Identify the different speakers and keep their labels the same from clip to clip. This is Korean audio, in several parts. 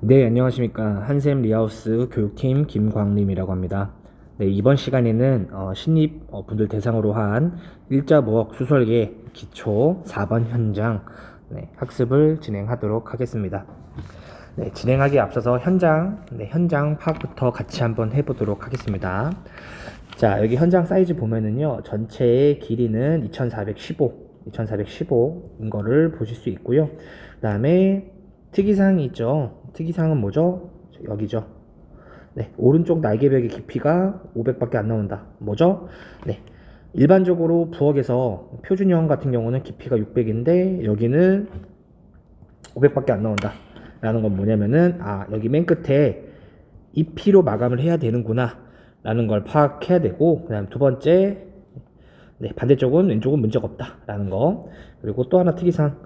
Speaker 1: 네, 안녕하십니까. 한샘 리하우스 교육팀 김광림이라고 합니다. 네, 이번 시간에는 신입 분들 대상으로 한 일자목 수설계 기초 4번 현장 학습을 진행하도록 하겠습니다. 네, 진행하기에 앞서서 현장 파악부터 같이 한번 해보도록 하겠습니다. 자, 여기 현장 사이즈 보면은요, 전체의 길이는 2415인 거를 보실 수 있고요. 그 다음에 특이사항이 있죠. 특이사항은 뭐죠? 여기죠. 네, 오른쪽 날개벽의 깊이가 500밖에 안 나온다. 뭐죠? 네, 일반적으로 부엌에서 표준형 같은 경우는 깊이가 600인데 여기는 500밖에 안 나온다. 라는 건 뭐냐면은 여기 맨 끝에 EP로 마감을 해야 되는구나 라는 걸 파악해야 되고, 그 다음 두 번째, 반대쪽은 왼쪽은 문제가 없다 라는 거. 그리고 또 하나 특이사항,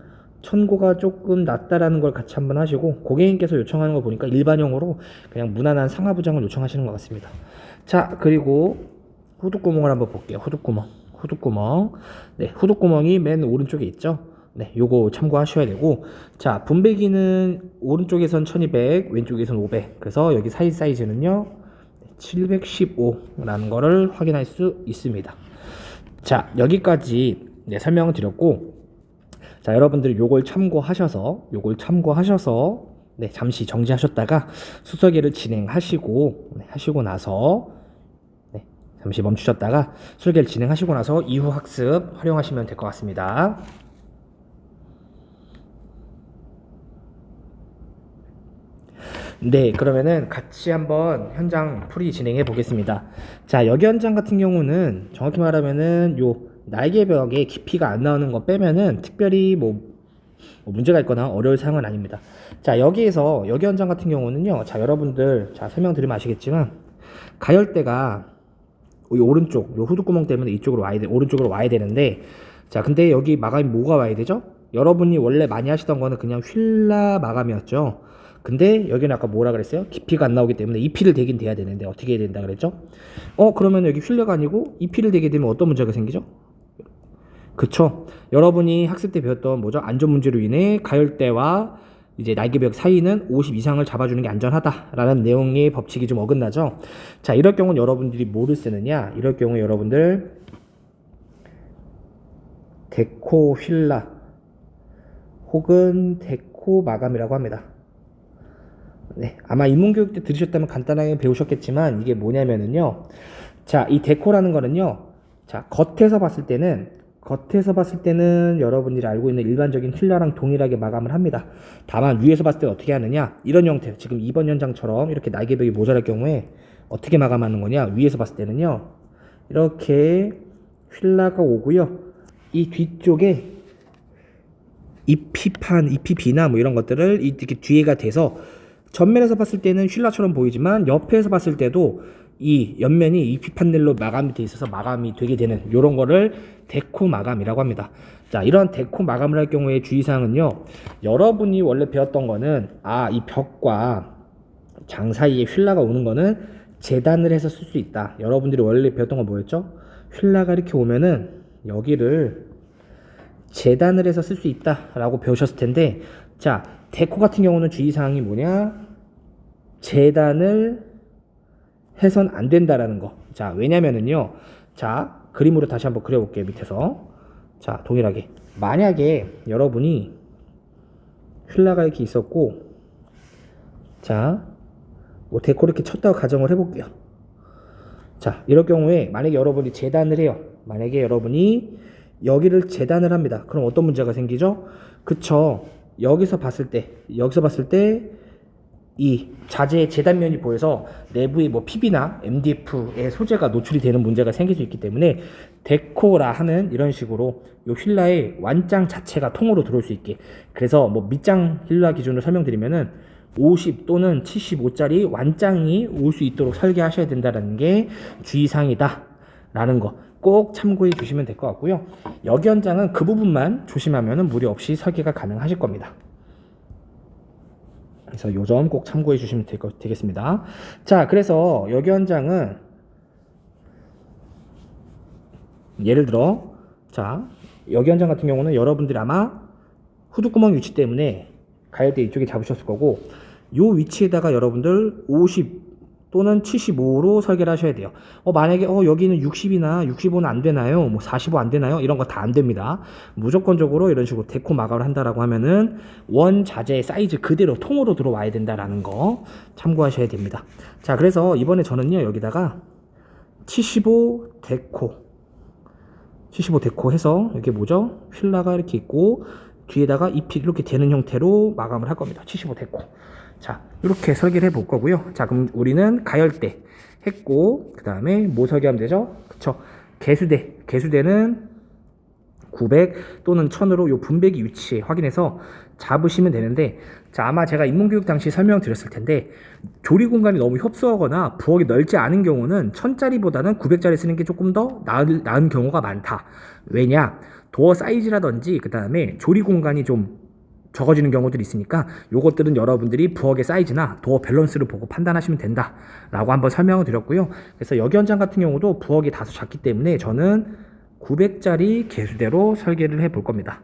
Speaker 1: 천고가 조금 낮다라는 걸 같이 한번 하시고, 고객님께서 요청하는 거 보니까 일반형으로 그냥 무난한 상하부장을 요청하시는 것 같습니다. 자, 그리고 후두구멍을 한번 볼게요. 후두구멍. 네, 후두구멍이 맨 오른쪽에 있죠. 네, 요거 참고하셔야 되고, 자, 분배기는 오른쪽에선 1200, 왼쪽에선 500. 그래서 여기 사이즈는요 715라는 거를 확인할 수 있습니다. 자, 여기까지 설명을 드렸고, 자, 여러분들이 요걸 참고하셔서 잠시 정지하셨다가 수설계를 진행하시고, 하시고 나서 잠시 멈추셨다가 수설계를 진행하시고 나서 이후 학습 활용하시면 될 것 같습니다. 네, 그러면은 같이 한번 현장 풀이 진행해 보겠습니다. 자, 여기 현장 같은 경우는 정확히 말하면은 요 날개벽에 깊이가 안 나오는 거 빼면은 특별히 뭐 문제가 있거나 어려울 사항은 아닙니다. 자, 여기 현장 같은 경우는요, 자, 여러분들, 자, 설명드리면 아시겠지만, 가열대가 이 오른쪽, 요 후두구멍 때문에 오른쪽으로 와야 되는데, 자, 근데 여기 마감이 뭐가 와야 되죠? 여러분이 원래 많이 하시던 거는 그냥 휠라 마감이었죠. 근데 여기는 아까 뭐라 그랬어요? 깊이가 안 나오기 때문에 EP를 대긴 돼야 되는데 어떻게 해야 된다 그랬죠? 그러면 여기 휠라가 아니고 EP를 대게 되면 어떤 문제가 생기죠? 그쵸? 여러분이 학습 때 배웠던 뭐죠? 안전 문제로 인해 가열대와 이제 날개벽 사이는 50 이상을 잡아주는 게 안전하다라는 내용의 법칙이 좀 어긋나죠? 자, 이럴 경우는 여러분들이 뭐를 쓰느냐? 이럴 경우 여러분들 데코 휠라 혹은 데코 마감이라고 합니다. 네, 아마 인문교육 때 들으셨다면 간단하게 배우셨겠지만 이게 뭐냐면은요. 자, 이 데코라는 거는요. 자, 겉에서 봤을 때는 여러분들이 알고 있는 일반적인 휠라랑 동일하게 마감을 합니다. 다만 위에서 봤을 때 어떻게 하느냐? 이런 형태, 지금 2번 현장처럼 이렇게 날개벽이 모자랄 경우에 어떻게 마감하는 거냐? 위에서 봤을 때는요. 이렇게 휠라가 오고요. 이 뒤쪽에 EPB나 뭐 이런 것들을 이렇게 뒤에가 돼서 전면에서 봤을 때는 휠라처럼 보이지만 옆에서 봤을 때도 이 옆면이 EP 판넬로 마감이 돼 있어서 마감이 되게 되는 이런 거를 데코 마감이라고 합니다. 자, 이런 데코 마감을 할 경우에 주의사항은요. 여러분이 원래 배웠던 거는 이 벽과 장 사이에 휠라가 오는 거는 재단을 해서 쓸 수 있다. 여러분들이 원래 배웠던 건 뭐였죠? 휠라가 이렇게 오면은 여기를 재단을 해서 쓸 수 있다라고 배우셨을 텐데, 자, 데코 같은 경우는 주의사항이 뭐냐? 재단을 해선 안 된다라는 거. 자, 왜냐면은요. 자, 그림으로 다시 한번 그려볼게요. 밑에서. 자, 동일하게. 만약에 여러분이 휠라가 이렇게 있었고, 자, 뭐 데코 이렇게 쳤다고 가정을 해볼게요. 자, 이럴 경우에 만약에 여러분이 재단을 해요. 만약에 여러분이 여기를 재단을 합니다. 그럼 어떤 문제가 생기죠? 그쵸. 여기서 봤을 때 이 자재의 재단면이 보여서 내부에 뭐 PB나 MDF의 소재가 노출이 되는 문제가 생길 수 있기 때문에 데코라 하는 이런 식으로 이 휠라의 완장 자체가 통으로 들어올 수 있게, 그래서 뭐 밑장 휠라 기준으로 설명드리면은 50 또는 75짜리 완장이 올 수 있도록 설계하셔야 된다는 게 주의사항이다 라는 거 꼭 참고해 주시면 될 것 같고요. 여기 현장은 그 부분만 조심하면 무리 없이 설계가 가능하실 겁니다. 그래서 요 점 꼭 참고해 주시면 되겠습니다. 자, 그래서 여기 현장은 예를 들어, 자, 여기 현장 같은 경우는 여러분들이 아마 후두구멍 위치 때문에 가열대 이쪽에 잡으셨을 거고, 요 위치에다가 여러분들 50 또는 75로 설계를 하셔야 돼요. 만약에 여기는 60이나 65는 안 되나요? 뭐 45 안 되나요? 이런 거 다 안 됩니다. 무조건적으로 이런 식으로 데코 마감을 한다라고 하면은 원자재 사이즈 그대로 통으로 들어와야 된다라는 거 참고하셔야 됩니다. 자, 그래서 이번에 저는요 여기다가 75 데코 해서 이게 뭐죠? 휠라가 이렇게 있고 뒤에다가 잎이 이렇게 되는 형태로 마감을 할 겁니다. 75 데코. 자, 이렇게 설계를 해볼 거고요. 자, 그럼 우리는 가열대 했고, 그 다음에 뭐 설계하면 되죠? 그쵸. 개수대는 900 또는 1000으로 요 분배기 위치 확인해서 잡으시면 되는데, 자, 아마 제가 인문교육 당시 설명드렸을 텐데, 조리 공간이 너무 협소하거나 부엌이 넓지 않은 경우는 1000짜리보다는 900짜리 쓰는 게 조금 더 나은 경우가 많다. 왜냐? 도어 사이즈라든지, 그 다음에 조리 공간이 좀 적어지는 경우들이 있으니까 요것들은 여러분들이 부엌의 사이즈나 도어 밸런스를 보고 판단하시면 된다 라고 한번 설명을 드렸고요. 그래서 여기 현장 같은 경우도 부엌이 다소 작기 때문에 저는 900짜리 개수대로 설계를 해 볼 겁니다.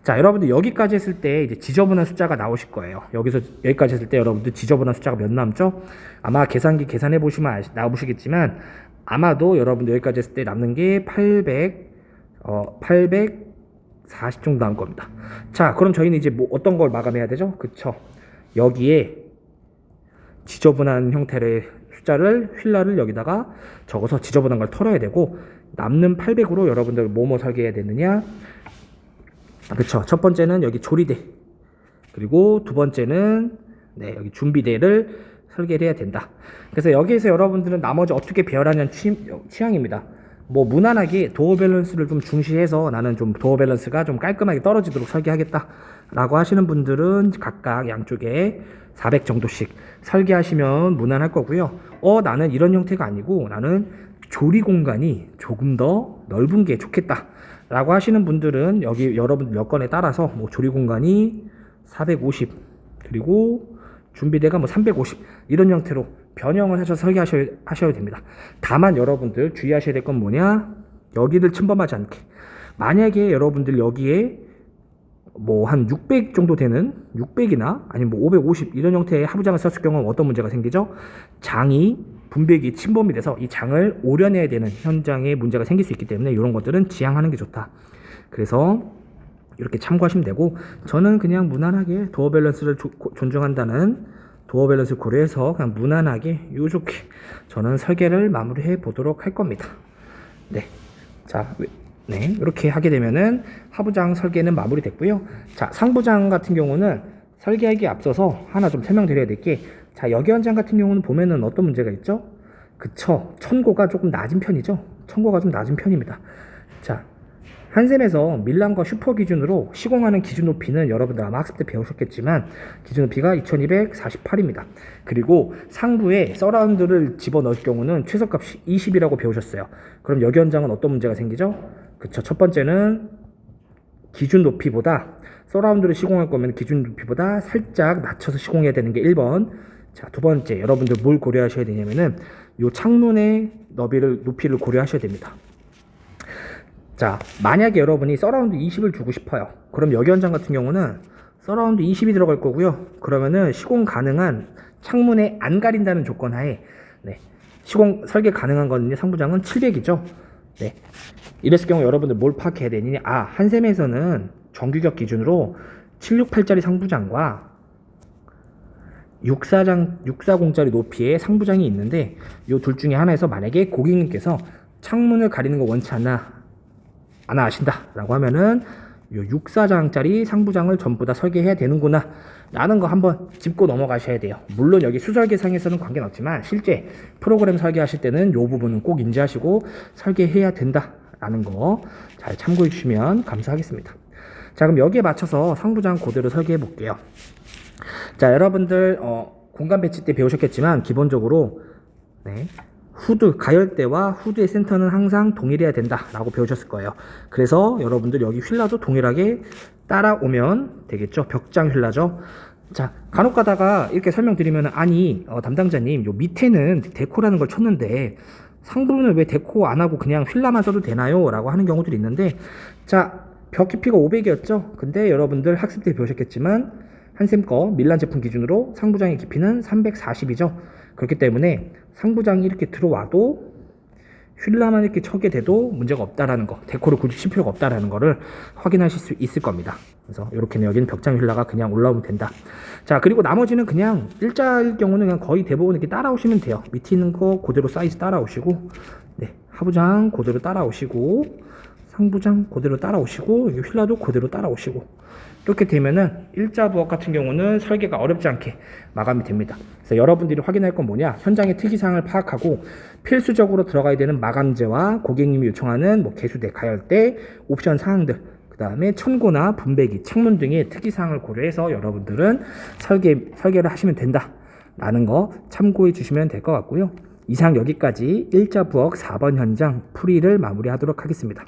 Speaker 1: 자, 여러분들 여기까지 했을 때 이제 지저분한 숫자가 나오실 거예요. 여기까지 했을 때 여러분들 지저분한 숫자가 몇 남죠? 아마 계산기 계산해 보시면 나오시겠지만 아마도 여러분들 여기까지 했을 때 남는 게 840 정도 나올 겁니다. 자, 그럼 저희는 이제 뭐 어떤 걸 마감해야 되죠? 그쵸? 여기에 지저분한 형태의 숫자를 휠라를 여기다가 적어서 지저분한 걸 털어야 되고 남는 800으로 여러분들 뭐뭐 설계해야 되느냐? 그쵸? 첫 번째는 여기 조리대 그리고 두 번째는 여기 준비대를 설계를 해야 된다. 그래서 여기에서 여러분들은 나머지 어떻게 배열하냐는 취향입니다. 뭐 무난하게 도어 밸런스를 좀 중시해서 나는 좀 도어 밸런스가 좀 깔끔하게 떨어지도록 설계하겠다 라고 하시는 분들은 각각 양쪽에 400 정도씩 설계하시면 무난할 거고요. 나는 이런 형태가 아니고 나는 조리 공간이 조금 더 넓은 게 좋겠다 라고 하시는 분들은 여기 여러분들 여건에 따라서 뭐 조리 공간이 450 그리고 준비대가 뭐 350 이런 형태로 변형을 하셔서 설계하셔야 됩니다. 다만 여러분들 주의하셔야 될 건 뭐냐? 여기를 침범하지 않게. 만약에 여러분들 여기에 뭐 한 600 정도 되는 600이나 아니면 뭐 550 이런 형태의 하부장을 썼을 경우는 어떤 문제가 생기죠? 장이 분배기 침범이 돼서 이 장을 오려내야 되는 현장에 문제가 생길 수 있기 때문에 이런 것들은 지양하는 게 좋다. 그래서 이렇게 참고하시면 되고 저는 그냥 무난하게 도어 밸런스를 존중한다는 도어 밸런스 고려해서 그냥 무난하게 요렇게 저는 설계를 마무리해 보도록 할 겁니다. 네. 자, 이렇게 하게 되면은 하부장 설계는 마무리됐고요. 자, 상부장 같은 경우는 설계하기에 앞서서 하나 좀 설명드려야 될 게, 자, 여기 현장 같은 경우는 보면은 어떤 문제가 있죠? 그쵸. 천고가 조금 낮은 편이죠. 천고가 좀 낮은 편입니다. 자, 한샘에서 밀란과 슈퍼 기준으로 시공하는 기준 높이는 여러분들 아마 학습 때 배우셨겠지만 기준 높이가 2248입니다. 그리고 상부에 서라운드를 집어넣을 경우는 최소값이 20이라고 배우셨어요. 그럼 여기 현장은 어떤 문제가 생기죠? 그쵸. 첫 번째는 기준 높이보다 서라운드를 시공할 거면 기준 높이보다 살짝 낮춰서 시공해야 되는 게 1번. 자, 두 번째 여러분들 뭘 고려하셔야 되냐면은 요 창문의 높이를 고려하셔야 됩니다. 자, 만약에 여러분이 서라운드 20을 주고 싶어요. 그럼 여기 현장 같은 경우는 서라운드 20이 들어갈 거고요. 그러면은 시공 가능한 창문에 안 가린다는 조건 하에 시공 설계 가능한 거는 상부장은 700이죠. 네. 이랬을 경우 여러분들 뭘 파악해야 되느냐? 한샘에서는 정규격 기준으로 768짜리 상부장과 640짜리 높이의 상부장이 있는데 이 둘 중에 하나에서 만약에 고객님께서 창문을 가리는 거 원치 않아 아신다 라고 하면은 요 6사장짜리 상부장을 전부 다 설계해야 되는구나 라는 거 한번 짚고 넘어가셔야 돼요. 물론 여기 수설계상에서는 관계는 없지만 실제 프로그램 설계하실 때는 요 부분은 꼭 인지하시고 설계해야 된다 라는 거 잘 참고해 주시면 감사하겠습니다. 자, 그럼 여기에 맞춰서 상부장 그대로 설계해 볼게요. 자, 여러분들 공간 배치 때 배우셨겠지만 기본적으로 후드, 가열대와 후드의 센터는 항상 동일해야 된다 라고 배우셨을 거예요. 그래서 여러분들 여기 휠라도 동일하게 따라오면 되겠죠. 벽장 휠라죠. 자, 간혹 가다가 이렇게 설명드리면 담당자님 요 밑에는 데코라는 걸 쳤는데 상부는 왜 데코 안 하고 그냥 휠라만 써도 되나요? 라고 하는 경우들이 있는데, 자, 벽 깊이가 500이었죠. 근데 여러분들 학습 때 배우셨겠지만 한샘 거 밀란 제품 기준으로 상부장의 깊이는 340이죠. 그렇기 때문에 상부장이 이렇게 들어와도 휠라만 이렇게 쳐게 돼도 문제가 없다라는 거, 데코를 굳이 칠 필요가 없다라는 거를 확인하실 수 있을 겁니다. 그래서 이렇게는 여기는 벽장 휠라가 그냥 올라오면 된다. 자, 그리고 나머지는 그냥 일자일 경우는 그냥 거의 대부분 이렇게 따라오시면 돼요. 밑에 있는 거 그대로 사이즈 따라오시고, 네, 하부장 그대로 따라오시고, 상부장 그대로 따라오시고, 여기 휠라도 그대로 따라오시고, 이렇게 되면은 일자 부엌 같은 경우는 설계가 어렵지 않게 마감이 됩니다. 그래서 여러분들이 확인할 건 뭐냐, 현장의 특이사항을 파악하고 필수적으로 들어가야 되는 마감재와 고객님이 요청하는 뭐 개수대, 가열대, 옵션 사항들, 그 다음에 천고나 분배기, 창문 등의 특이사항을 고려해서 여러분들은 설계를 하시면 된다라는 거 참고해 주시면 될 것 같고요. 이상 여기까지 일자 부엌 4번 현장 풀이를 마무리하도록 하겠습니다.